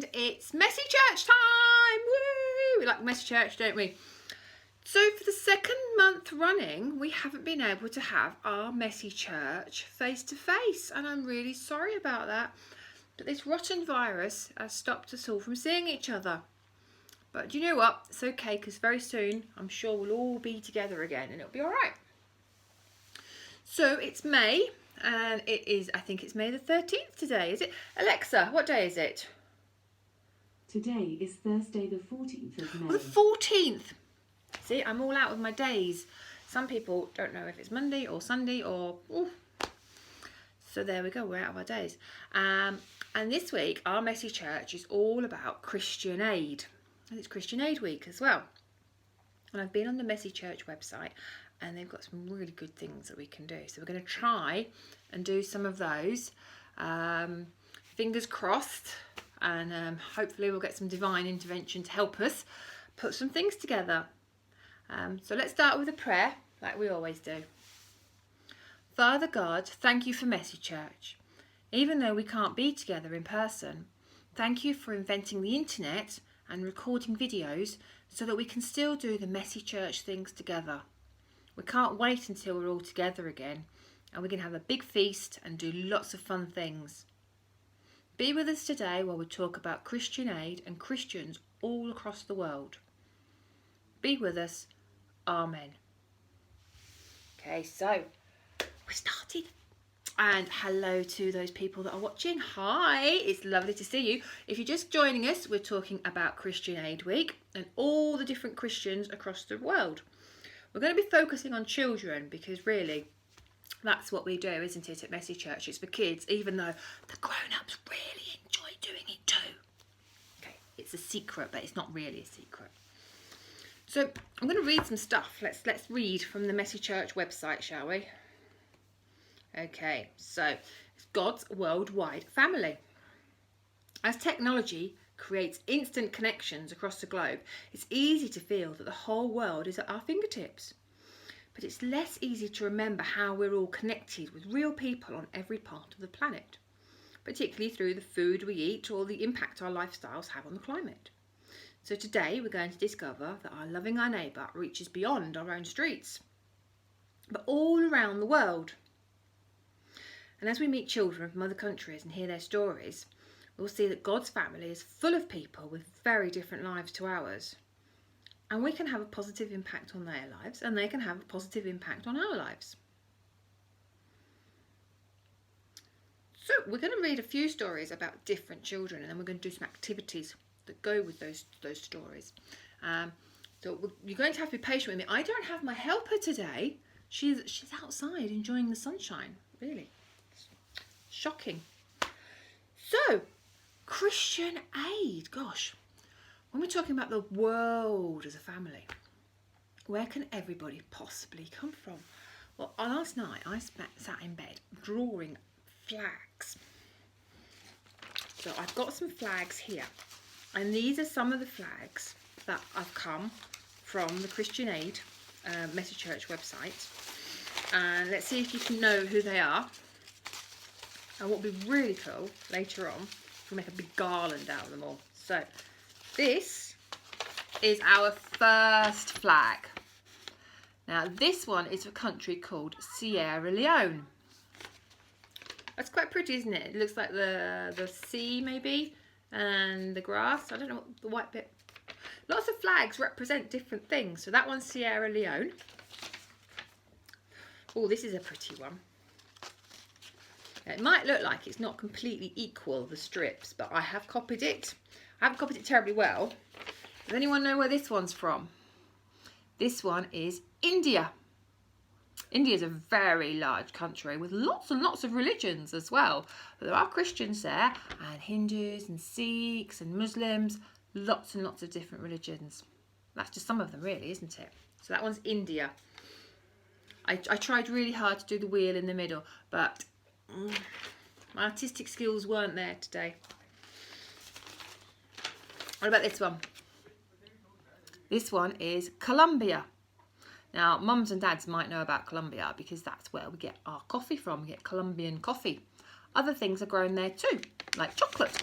and it's Messy Church time! Woo! We like Messy Church, don't we? So for the second month running, we haven't been able to have our Messy Church face to face, and I'm really sorry about that. But this rotten virus has stopped us all from seeing each other. But you know what? It's okay, because very soon I'm sure we'll all be together again and it'll be all right. So it's May, and I think it's May the 13th today, is it? Alexa, what day is it? Today is Thursday the 14th of May. Oh, the 14th. See, I'm all out of my days. Some people don't know if it's Monday or Sunday or... Ooh. So there we go, we're out of our days. And this week, our Messy Church is all about Christian Aid. And it's Christian Aid Week as well. And I've been on the Messy Church website and they've got some really good things that we can do. So we're going to try and do some of those. Fingers crossed. And hopefully we'll get some divine intervention to help us put some things together. So let's start with a prayer, like we always do. Father God, thank you for Messy Church. Even though we can't be together in person, thank you for inventing the internet and recording videos so that we can still do the Messy Church things together. We can't wait until we're all together again and we can have a big feast and do lots of fun things. Be with us today while we talk about Christian Aid and Christians all across the world. Be with us. Amen. Okay, so we started. And hello to those people that are watching. Hi, it's lovely to see you. If you're just joining us, we're talking about Christian Aid Week and all the different Christians across the world. We're going to be focusing on children because really that's what we do, isn't it, at Messy Church? It's for kids, even though the grown-ups really enjoy doing it too. Okay, it's a secret, but it's not really a secret. So I'm going to read some stuff. Let's read from the Messy Church website, shall we? Okay, so it's God's worldwide family. As technology creates instant connections across the globe, it's easy to feel that the whole world is at our fingertips. But it's less easy to remember how we're all connected with real people on every part of the planet, particularly through the food we eat or the impact our lifestyles have on the climate. So today we're going to discover that our loving our neighbour reaches beyond our own streets, but all around the world. And as we meet children from other countries and hear their stories, we'll see that God's family is full of people with very different lives to ours. And we can have a positive impact on their lives and they can have a positive impact on our lives. So we're going to read a few stories about different children and then we're going to do some activities that go with those stories. So you're going to have to be patient with me. I don't have my helper today. She's outside enjoying the sunshine, really. Shocking. So, Christian Aid. Gosh, when we're talking about the world as a family, where can everybody possibly come from? Well, last night I sat in bed drawing flags. So I've got some flags here. And these are some of the flags that have come from the Christian Aid Messy Church website. And let's see if you can know who they are. And what would be really cool later on, we'll make a big garland out of them all. So this is our first flag. Now this one is a country called Sierra Leone. That's quite pretty, isn't it? It looks like the sea maybe, and the grass. I don't know what the white bit. Lots of flags represent different things. So that one's Sierra Leone. Oh, this is a pretty one. It might look like it's not completely equal, the strips, but I have copied it. I haven't copied it terribly well. Does anyone know where this one's from? This one is India. India is a very large country with lots and lots of religions as well. But there are Christians there, and Hindus and Sikhs and Muslims, lots and lots of different religions. That's just some of them really, isn't it? So that one's India. I tried really hard to do the wheel in the middle, but my artistic skills weren't there today. What about this one? This one is Colombia. Now, mums and dads might know about Colombia because that's where we get our coffee from. We get Colombian coffee. Other things are grown there too, like chocolate.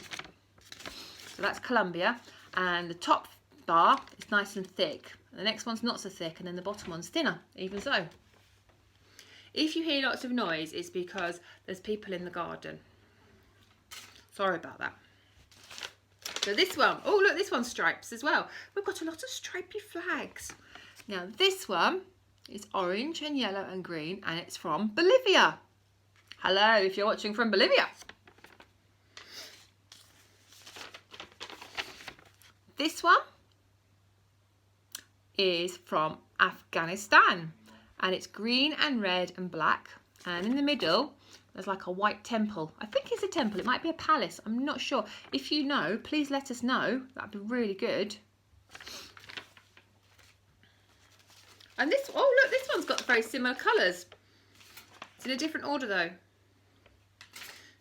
So that's Colombia, and the top bar is nice and thick. The next one's not so thick, and then the bottom one's thinner, even so. If you hear lots of noise, it's because there's people in the garden. Sorry about that. So this one, oh look, this one's stripes as well. We've got a lot of stripy flags. Now this one is orange and yellow and green, and it's from Bolivia. Hello, if you're watching from Bolivia. This one is from Afghanistan, and it's green and red and black, and in the middle there's like a white temple. I think it's a temple, it might be a palace, I'm not sure. If you know, please let us know, that'd be really good. And this, oh look, this one's got very similar colours. It's in a different order though.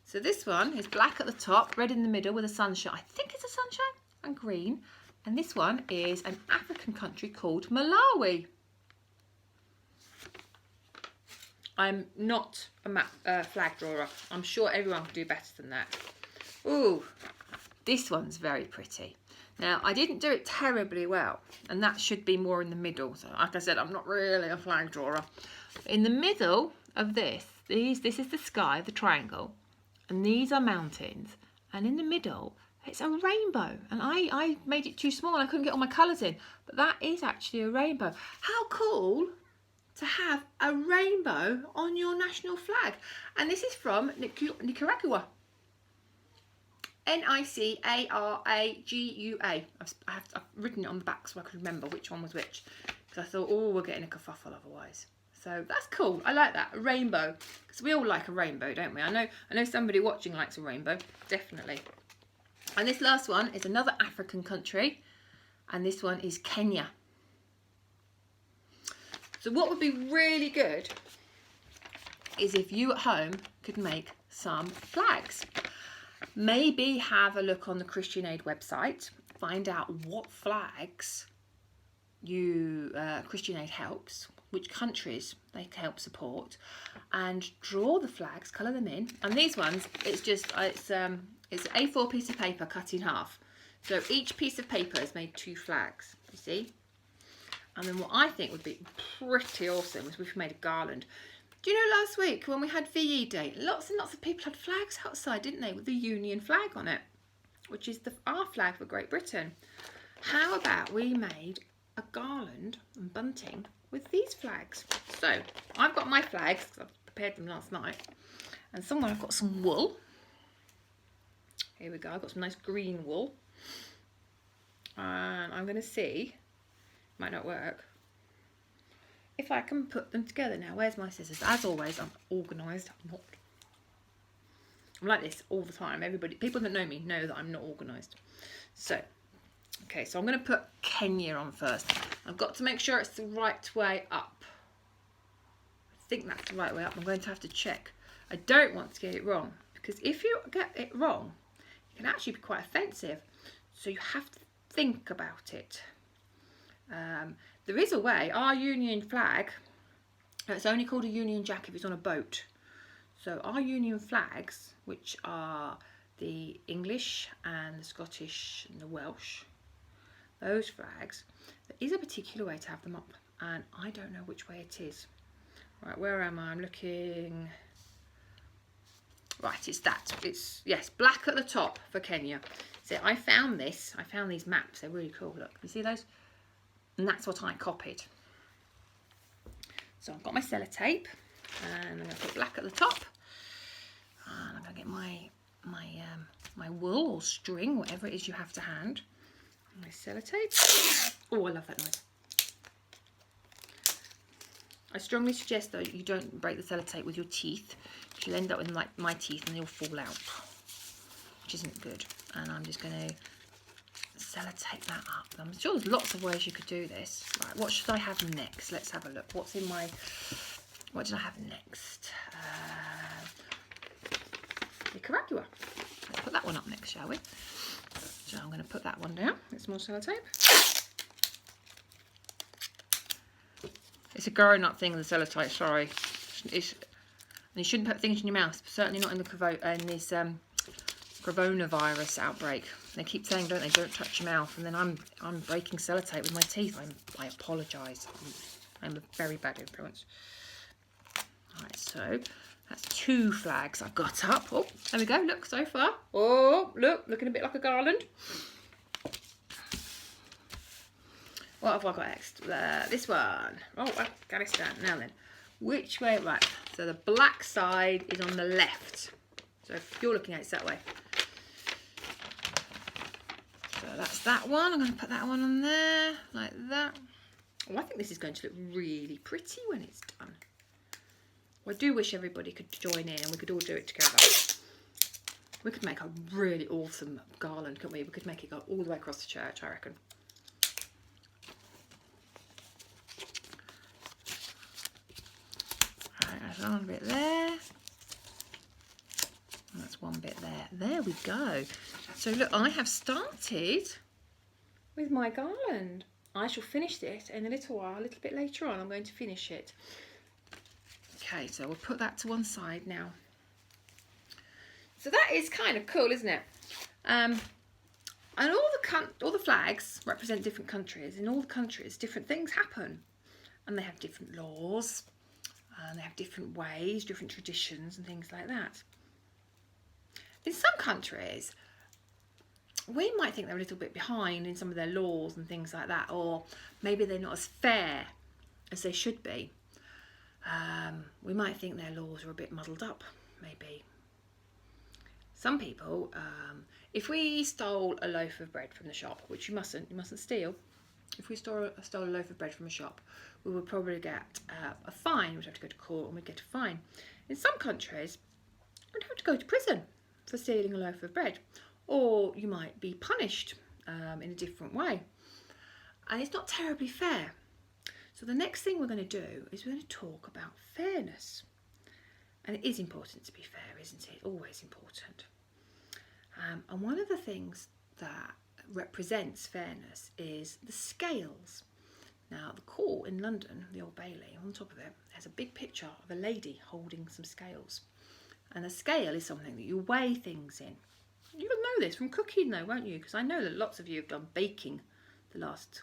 So this one is black at the top, red in the middle with a sunshine. I think it's a sunshine, and green. And this one is an African country called Malawi. I'm not a flag drawer. I'm sure everyone can do better than that. Ooh, this one's very pretty. Now, I didn't do it terribly well, and that should be more in the middle. So, like I said, I'm not really a flag drawer. In the middle of this is the sky, the triangle, and these are mountains. And in the middle, it's a rainbow. And I made it too small. I couldn't get all my colours in. But that is actually a rainbow. How cool to have a rainbow on your national flag. And this is from Nicaragua. Nicaragua. I've written it on the back so I could remember which one was which. Because I thought, oh, we're getting a kerfuffle otherwise. So that's cool. I like that. A rainbow. Because we all like a rainbow, don't we? I know somebody watching likes a rainbow. Definitely. And this last one is another African country. And this one is Kenya. So what would be really good is if you at home could make some flags. Maybe have a look on the Christian Aid website, find out what flags Christian Aid helps, which countries they help support, and draw the flags, colour them in. And these ones, it's an A4 piece of paper cut in half. So each piece of paper is made 2 flags, you see? And then what I think would be pretty awesome is we've made a garland. Do you know last week when we had VE Day, lots and lots of people had flags outside, didn't they, with the Union flag on it, which is our flag for Great Britain. How about we made a garland and bunting with these flags? So I've got my flags, because I've prepared them last night, and somewhere I've got some wool. Here we go, I've got some nice green wool. And I'm going to see, might not work, if I can put them together now. Where's my scissors? As always, I'm organised. I'm like this all the time. People that know me know that I'm not organised. So, okay, so I'm going to put Kenya on first. I've got to make sure it's the right way up. I think that's the right way up. I'm going to have to check. I don't want to get it wrong, because if you get it wrong, it can actually be quite offensive. So you have to think about it. There is a way. Our Union flag, it's only called a Union Jack if it's on a boat. So our Union flags, which are the English and the Scottish and the Welsh, those flags, there is a particular way to have them up, and I don't know which way it is. Right, where am I? I'm looking. Right, it's that. It's, yes, black at the top for Kenya. So I found these maps. They're really cool. Look, you see those? And that's what I copied. So I've got my sellotape, and I'm going to put black at the top. And I'm going to get my wool or string, whatever it is you have to hand. My sellotape. Oh, I love that noise. I strongly suggest though you don't break the sellotape with your teeth, because you'll end up with like my teeth and they'll fall out, which isn't good. And I'm just going to sellotape that up. I'm sure there's lots of ways you could do this. Right, what should I have next? Let's have a look. What did I have next? Nicaragua. Let's put that one up next, shall we? So I'm going to put that one down. It's more sellotape. It's a growing up thing, the sellotape, sorry. And you shouldn't put things in your mouth, certainly not in the coronavirus outbreak. They keep saying, don't they, don't touch your mouth, and then I'm breaking sellotape with my teeth. I apologise. I'm a very bad influence. Alright, so that's 2 flags I've got up. Oh, there we go, look, so far. Oh, look, looking a bit like a garland. What have I got next? This one. Oh, Afghanistan. Now then, which way? Right, so the black side is on the left. So if you're looking at it, it's that way. So that's that one. I'm going to put that one on there, like that. Oh, I think this is going to look really pretty when it's done. Well, I do wish everybody could join in and we could all do it together. We could make a really awesome garland, couldn't we? We could make it go all the way across the church, I reckon. There's one bit there. That's one bit there. There we go. So look, I have started with my garland. I shall finish this in a little while, a little bit later on. I'm going to finish it. Okay, so we'll put that to one side now. So that is kind of cool, isn't it? And all the flags represent different countries. In all the countries, different things happen, and they have different laws. And they have different ways, different traditions and things like that. In some countries, we might think they're a little bit behind in some of their laws and things like that, or maybe they're not as fair as they should be. We might think their laws are a bit muddled up, maybe. Some people, if we stole a loaf of bread from the shop, which you mustn't steal. If we stole a loaf of bread from a shop, we would probably get a fine. We'd have to go to court and we'd get a fine. In some countries, you'd have to go to prison for stealing a loaf of bread. Or you might be punished in a different way. And it's not terribly fair. So the next thing we're going to do is we're going to talk about fairness. And it is important to be fair, isn't it? Always important. And one of the things that represents fairness is the scales. Now the court in London, the Old Bailey, on top of it has a big picture of a lady holding some scales, and a scale is something that you weigh things in. You'll know this from cooking though, won't you? Because I know that lots of you have done baking the last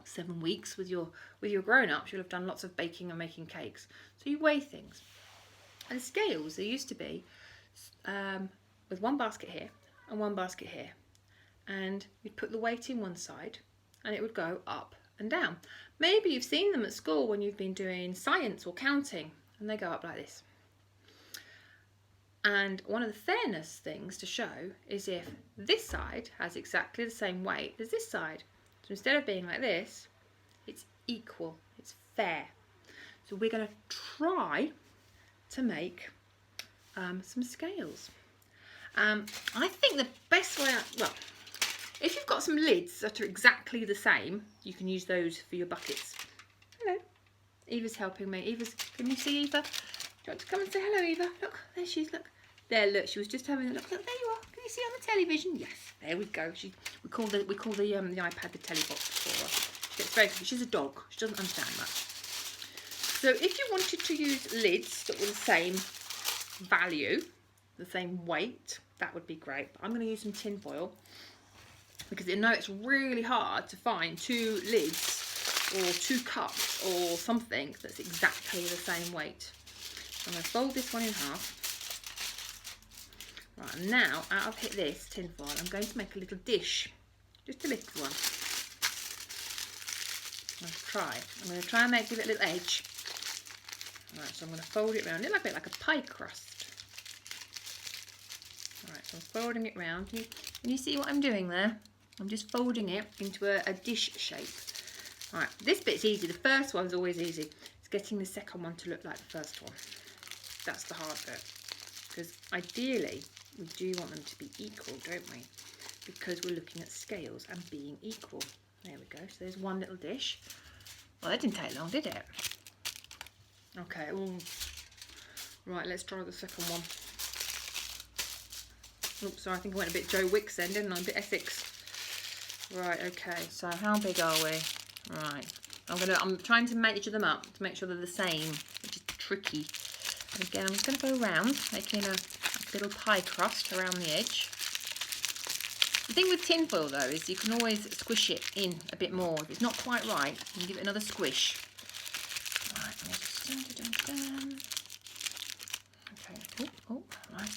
7 weeks with your grown-ups. You'll have done lots of baking and making cakes, so you weigh things. And scales, there used to be with one basket here and one basket here. And you'd put the weight in one side and it would go up and down. Maybe you've seen them at school when you've been doing science or counting, and they go up like this. And one of the fairness things to show is if this side has exactly the same weight as this side. So instead of being like this, it's equal, it's fair. So we're going to try to make some scales. I think the best way, if you've got some lids that are exactly the same, you can use those for your buckets. Hello. Eva's helping me. Can you see Eva? Do you want to come and say hello, Eva? Look, there she is, look. There, look, she was just having a look. Look, there you are. Can you see on the television? Yes, there we go. We call the iPad the telly box for her. She gets very confused. She's a dog. She doesn't understand much. So if you wanted to use lids that were the same value, the same weight, that would be great. But I'm going to use some tin foil, because I know it's really hard to find 2 lids or 2 cups or something that's exactly the same weight. So I'm going to fold this one in half. Right, and now out of this tin foil, I'm going to make a little dish, just a little one. I'm going to try and make it a little edge. Right, so I'm going to fold it around, a little bit like a pie crust. Right, so I'm folding it round. Can you see what I'm doing there? I'm just folding it into a dish shape. Right, this bit's easy. The first one's always easy. It's getting the second one to look like the first one. That's the hard bit. Because ideally, we do want them to be equal, don't we? Because we're looking at scales and being equal. There we go. So there's one little dish. Well, that didn't take long, did it? Okay. Ooh. Right, let's try the second one. Oops, sorry, I think I went a bit Joe Wicks then, didn't I? A bit Essex. Right, okay, so how big are we? Right, I'm trying to measure them up to make sure they're the same, which is tricky. And again, I'm just going to go around, making a little pie crust around the edge. The thing with tin foil though is you can always squish it in a bit more. If it's not quite right, you can give it another squish. Right, let me just okay. Oh, right.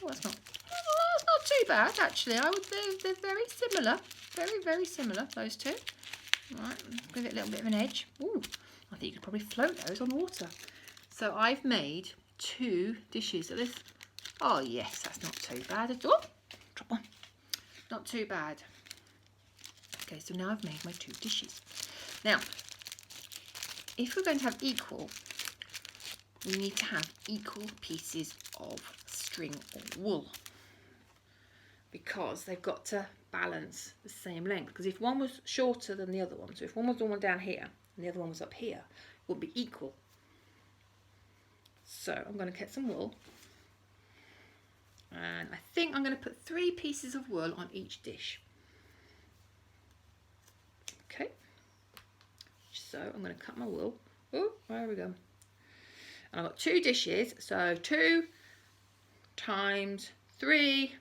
Oh, that's not too bad actually. They're very similar. Very similar, those two. Right, give it a little bit of an edge. Ooh, I think you could probably float those on water. So I've made 2 dishes of this. Oh yes, that's not too bad at all. Drop one. Not too bad. Okay, so now I've made my 2 dishes. Now, if we're going to have equal, we need to have equal pieces of string or wool, because they've got to balance the same length. Because if one was shorter than the other one, so if one was the one down here and the other one was up here, it wouldn't be equal. So I'm going to get some wool, and I think I'm going to put 3 pieces of wool on each dish. Okay, so I'm going to cut my wool. Oh, there we go. And I've got 2 dishes, so 2 times 3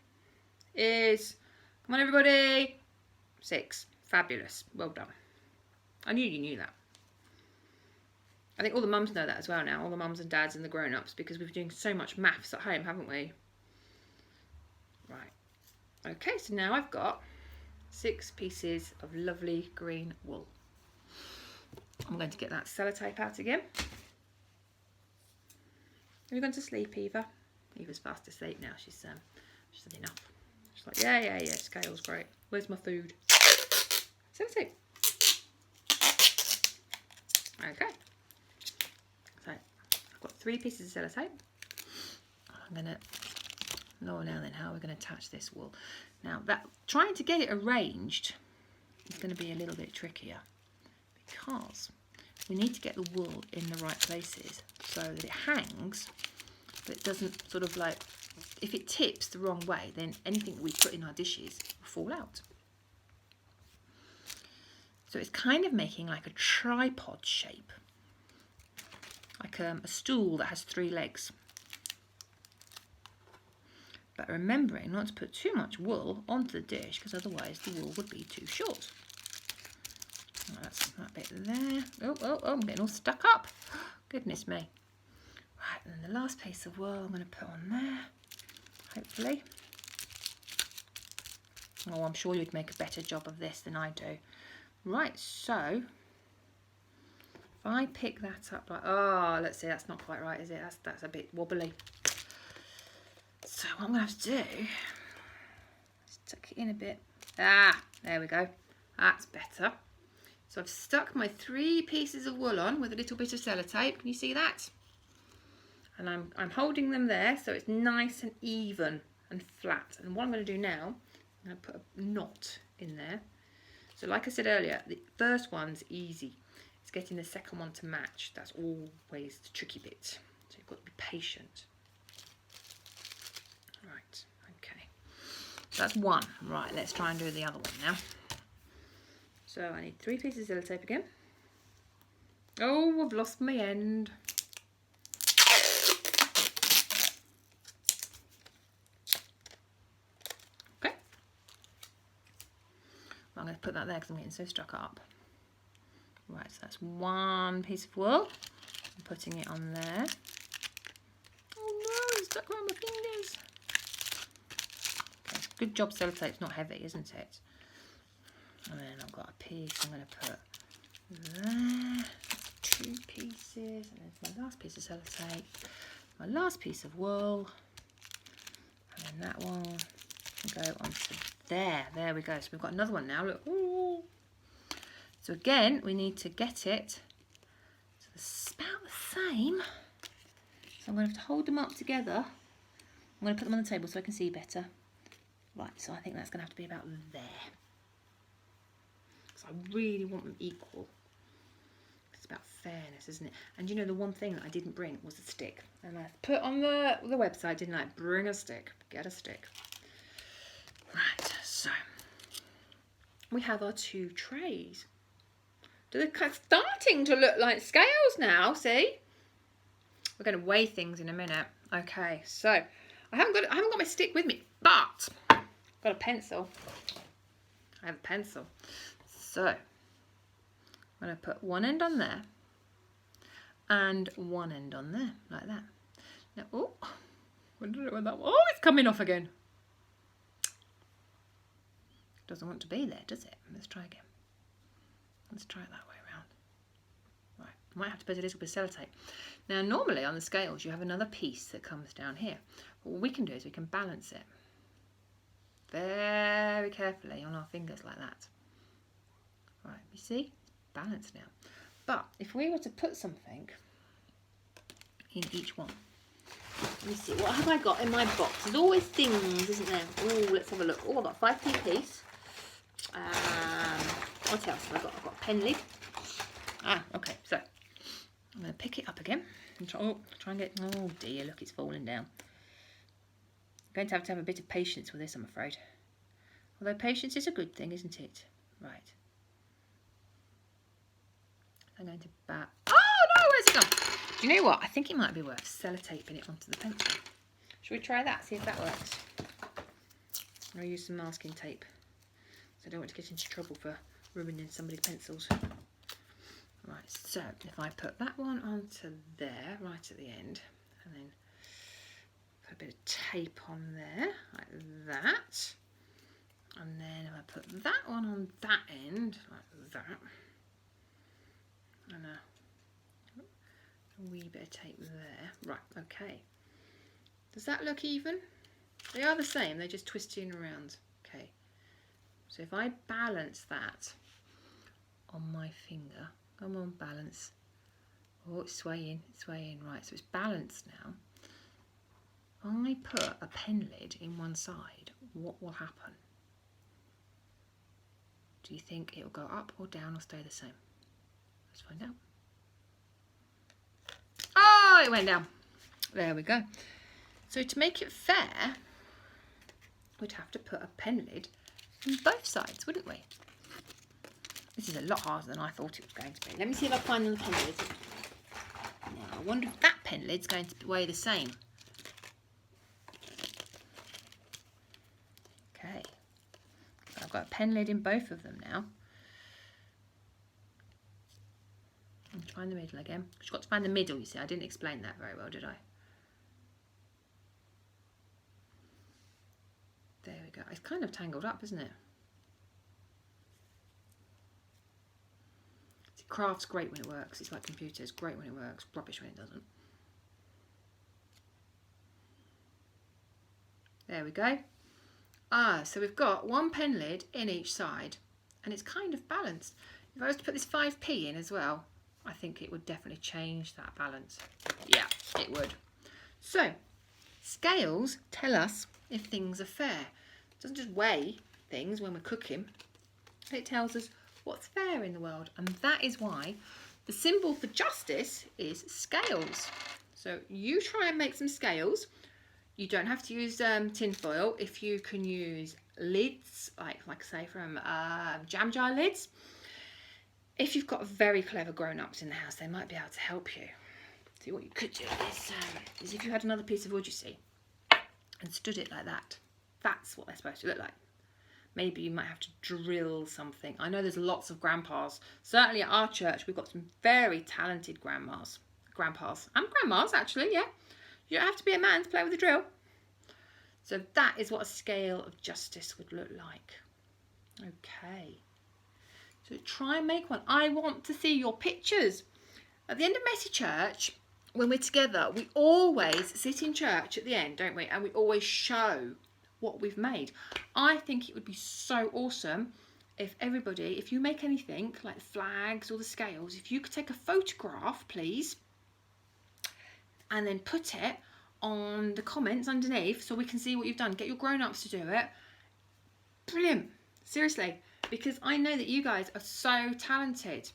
is, come on everybody, 6. Fabulous, well done. I knew you knew that. I think all the mums know that as well now, all the mums and dads and the grown-ups, because we've been doing so much maths at home, haven't we? Right. Okay, so now I've got 6 pieces of lovely green wool. I'm going to get that sellotape out again. Have you gone to sleep, Eva? Eva's fast asleep now. She's had enough. She's like, yeah, scale's great. Where's my food? Sellotape. Okay. So I've got 3 pieces of sellotape. I'm gonna now then, how are we going to attach this wool? Now that trying to get it arranged is going to be a little bit trickier, because we need to get the wool in the right places so that it hangs, but it doesn't sort of like, if it tips the wrong way, then anything that we put in our dishes will fall out. So it's kind of making like a tripod shape, like a stool that has 3 legs. But remembering not to put too much wool onto the dish, because otherwise the wool would be too short. Oh, that's that bit there. Oh, I'm getting all stuck up. Goodness me. Right, and then the last piece of wool I'm going to put on there, hopefully. Oh, I'm sure you'd make a better job of this than I do. Right, so if I pick that up like, oh, let's see, that's not quite right, is it? That's a bit wobbly. So what I'm going to have to do is tuck it in a bit. Ah, there we go. That's better. So I've stuck my 3 pieces of wool on with a little bit of sellotape. Can you see that? And I'm holding them there so it's nice and even and flat. And what I'm going to do now, I'm going to put a knot in there. So like I said earlier, the first one's easy. It's getting the second one to match. That's always the tricky bit. So you've got to be patient. Right, okay. So that's one. Right, let's try and do the other one now. So I need 3 pieces of sellotape again. Oh, I've lost my end. Okay. I'm going to put that there because I'm getting so stuck up. Right, so that's 1 piece of wool. I'm putting it on there. Oh no, it's stuck around my fingers. Okay, good job sellotape's not heavy, isn't it? And then I've got a piece I'm going to put there. 2 pieces. And there's my last piece of sellotape. My last piece of wool. And then that one can go onto there. There we go. So we've got another one now. Look. Ooh. So again, we need to get it so it's about the same. So I'm going to have to hold them up together. I'm going to put them on the table so I can see better. Right, so I think that's going to have to be about there. So I really want them equal. It's about fairness, isn't it? And you know, the one thing that I didn't bring was a stick. And I put on the website, didn't I? Bring a stick. Get a stick. Right, so we have our 2 trays. They're starting to look like scales now, see? We're going to weigh things in a minute. Okay, so I haven't got my stick with me, but Got a pencil. I have a pencil. So I'm going to put one end on there and one end on there, like that. Now, oh, I don't know where that was. Oh, it's coming off again. Doesn't want to be there, does it? Let's try again. Let's try it that way around. Right, might have to put a little bit of sellotape. Now, normally on the scales, you have another piece that comes down here. What we can do is we can balance it very carefully on our fingers like that. Right, you see? It's balanced now. But if we were to put something in each one, let me see, what have I got in my box? There's always things, isn't there? Oh, let's have a look. Oh, I've got a 5p piece. What else have I got? I've got a pen lid. Ah, okay, so I'm going to pick it up again and try and get, oh dear, look, it's falling down. I'm going to have a bit of patience with this, I'm afraid. Although patience is a good thing, isn't it? Right. I'm going to oh no, where's it gone? Do you know what? I think it might be worth sellotaping it onto the pencil. Shall we try that? See if that works. I'll use some masking tape. So I don't want to get into trouble for ruining somebody's pencils. Right, so if I put that one onto there, right at the end, and then put a bit of tape on there, like that. And then if I put that one on that end, like that. And a wee bit of tape there. Right, okay. Does that look even? They are the same, they're just twisting around. Okay. So if I balance that on my finger, come on, balance. Oh, it's swaying, right, so it's balanced now. I put a pen lid in one side, what will happen? Do you think it will go up or down or stay the same? Let's find out. Oh, it went down. There we go. So to make it fair, we'd have to put a pen lid on both sides, wouldn't we? This is a lot harder than I thought it was going to be. Let me see if I find the pen lid. Now, I wonder if that pen lid's going to weigh the same. Okay. So I've got a pen lid in both of them now. And find the middle again. You've got to find the middle, you see. I didn't explain that very well, did I? There we go. It's kind of tangled up, isn't it? See, craft's great when it works. It's like computers. Great when it works. Rubbish when it doesn't. There we go. Ah, so we've got one pen lid in each side. And it's kind of balanced. If I was to put this 5p in as well, I think it would definitely change that balance. Yeah, it would. So, scales tell us if things are fair. It doesn't just weigh things when we're cooking. It tells us what's fair in the world. And that is why the symbol for justice is scales. So you try and make some scales. You don't have to use tin foil. If you can use lids, like say from jam jar lids. If you've got very clever grown-ups in the house, they might be able to help you. See, what you could do is if you had another piece of wood, you see, and stood it like that. That's what they're supposed to look like. Maybe you might have to drill something. I know there's lots of grandpas. Certainly at our church, we've got some very talented grandpas and grandmas, actually, yeah. You don't have to be a man to play with a drill. So that is what a scale of justice would look like. Okay. So try and make one. I want to see your pictures. At the end of Messy Church, when we're together, we always sit in church at the end, don't we? And we always show what we've made. I think it would be so awesome if everybody, if you make anything like the flags or the scales, if you could take a photograph, please, and then put it on the comments underneath so we can see what you've done. Get your grown-ups to do it. Brilliant. Seriously. Because I know that you guys are so talented.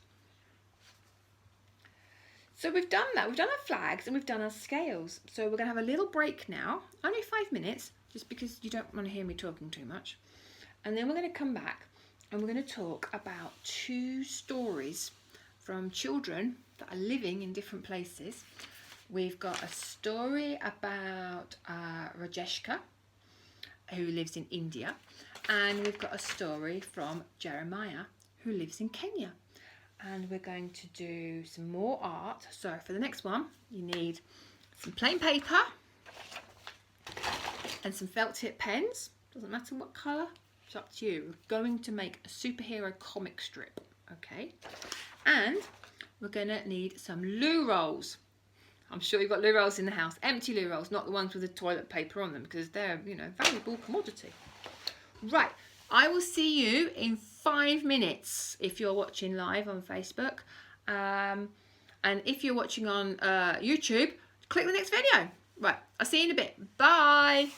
So we've done that. We've done our flags and we've done our scales. So we're going to have a little break now. Only 5 minutes, just because you don't want to hear me talking too much. And then we're going to come back and we're going to talk about 2 stories from children that are living in different places. We've got a story about Rajeshka who lives in India. And we've got a story from Jeremiah, who lives in Kenya. And we're going to do some more art. So for the next one, you need some plain paper and some felt tip pens. Doesn't matter what colour, it's up to you. We're going to make a superhero comic strip, okay? And we're going to need some loo rolls. I'm sure you've got loo rolls in the house. Empty loo rolls, not the ones with the toilet paper on them, because they're, you know, valuable commodity. Right, I will see you in 5 minutes if you're watching live on Facebook. And if you're watching on YouTube, click the next video. Right, I'll see you in a bit. Bye.